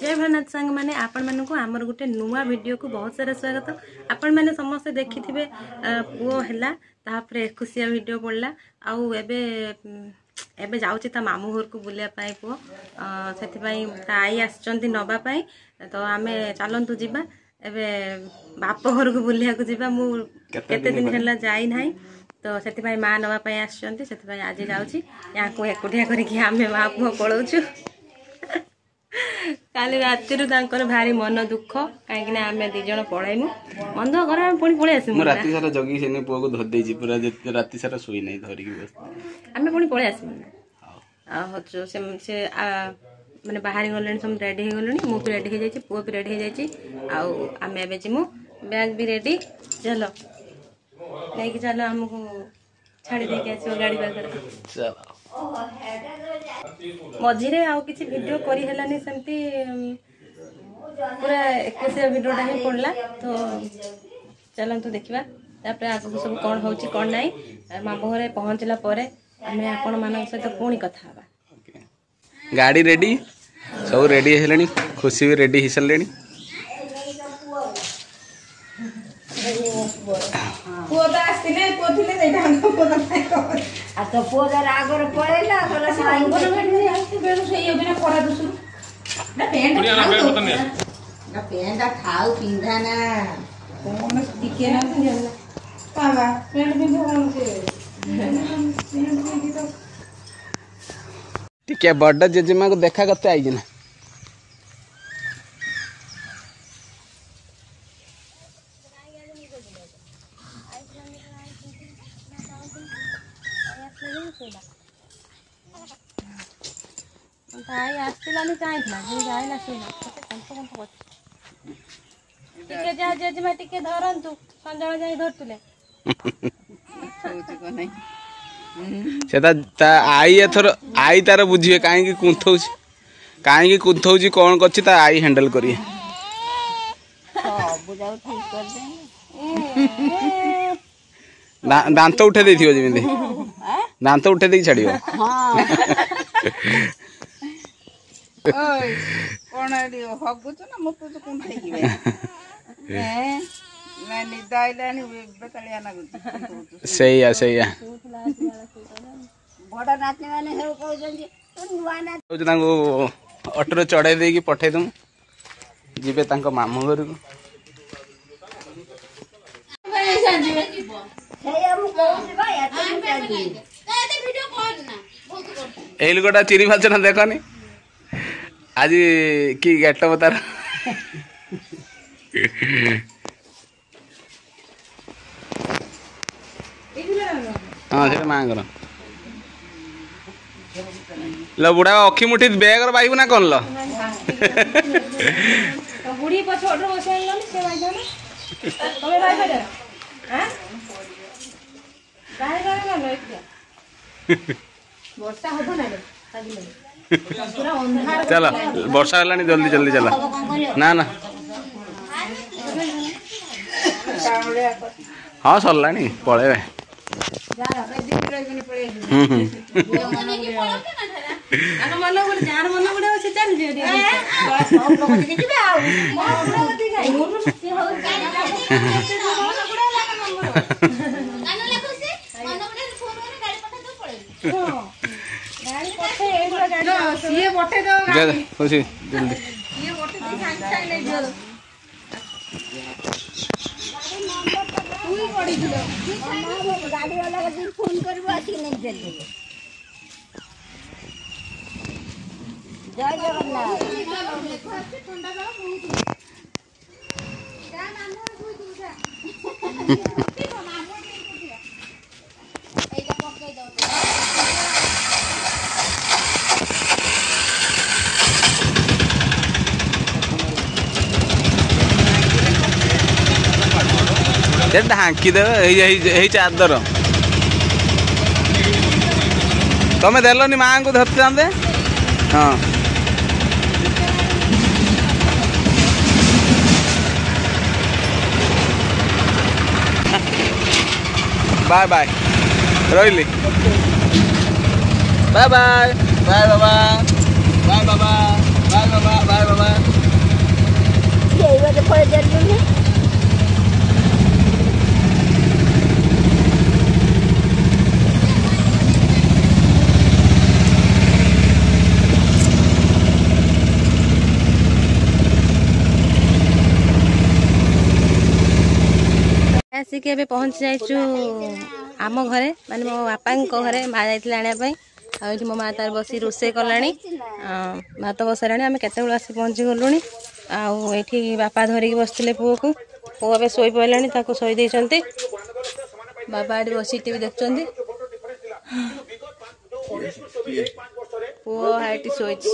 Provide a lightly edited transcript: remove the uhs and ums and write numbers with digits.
जय भोलेनाथ सांग मैंने आपण मानू आमर गोटे नुआ वीडियो को बहुत सारा स्वागत। आपण मैंने समस्ते देखि थे पुओ है खुशिया वीडियो पड़ला आउ एबे जाऊँ ता मामू घर को बुलाया पुओ से आई आसचंती नवापाई तो आम चलतु जीवा एबे बाप घर को बुलिया को जीवा मु केते दिन है जाई नहीं तो से माँ नवापाई आसचंती से आज जाऊँगी यहाँ को एकुटिया करके आम माँ पुओ पलाऊँ काली राति भारी मन दुख कहीं आम दीज पलैमु मन दुख घर पुणी पलि आसमु राति सारा जगी से पुआ को धर देछि पूरा राति सारा सोई नहीं धरिकी बस आम पुणी पलि आसमु से माने बाहर गले सब रेडी हो गले मु भी रेडी हो जाइए पुआ भी रेडी हो जाइए आम एवं जीमु बैग भी रेडी चलो नहीं चलो आमको छाड़ी देके आसो गाड़ी पाखरे मझे आउ किसी वीडियो करी हेलानी सेमती पूरा 21 वीडियोटा ही पड़ला तो चलतु देखा तापर आगू सब कौन हो कौन ना मामू घरे पहुँचला आम आपण मान सहित पुणी कथा गाड़ी रेडी सब रेडी है खुशी भी रेडी हो सारे टिके बड़ जेजेमा को देखा करते आई ना भाई आसलानी जाइना जेजेमा टिके धरतु संजय जाई धरतुले आई एथर आई तार बुझे कहीं कुंथौची कौन कर आई हैंडल करिए दांत उठे दे जमी दांत उठे दे छाड़ सैया ऑटो चढ़ाई देकी पठे दम जीवे मामू घर को ए लोकटा चिरी भाचना देखनी आज कि गेट तार हाँ से माँ कर ल बुढ़ा अखी मुठी बैग बाइबू ना कौन ल बुढ़ी पछोड़ बसैलनी से बाइजाना तमे बाइ पड़े हैं गाय गाय गलो एक वर्षा होबो ना रे पूरा अंधार चलो वर्षा हलानी जल्दी जल्दी चला ना ना हाँ सरलानी पळे खुशी जल्दी गाड़ी वाला फोन कर जय जगन्नाथ ढांकी दे चादर तमें देलनी माँ को धरते जाते हाँ बाय बाय रही बाय बाय बाय बाबा बाय बाबा बाय बाबा बाय बाबा କହିଦେଲୁନି। ଆସିକି ଏବେ ପହଞ୍ଚି ଯାଇଛୁ ଆମ ଘରେ, ମାନେ ମୋ ବାପାଙ୍କ ଘରେ। ମା ଯାଇଥିଲେ ଆଣିବା ପାଇଁ, ଆଉ ଏଠି ମୋ ମା ତାର ବସି ରୋଷେଇ କଲାଣି, ଭାତ ବସାଇଲାଣି। ଆମେ କେତେବେଳେ ଆସି ପହଞ୍ଚି ଗଲୁଣି। ଆଉ ଏଠି ବାପା ଧରିକି ବସିଥିଲେ ପୁଅକୁ, ପୁଅ ଏବେ ଶୋଇ ପଡ଼ିଲାଣି, ତାକୁ ଶୋଇ ଦେଇଛନ୍ତି। ବାପା ଏଠି ବସି ଟିଭି ଦେଖୁଛନ୍ତି, ପୁଅ ଏଠି ଶୋଇଛି।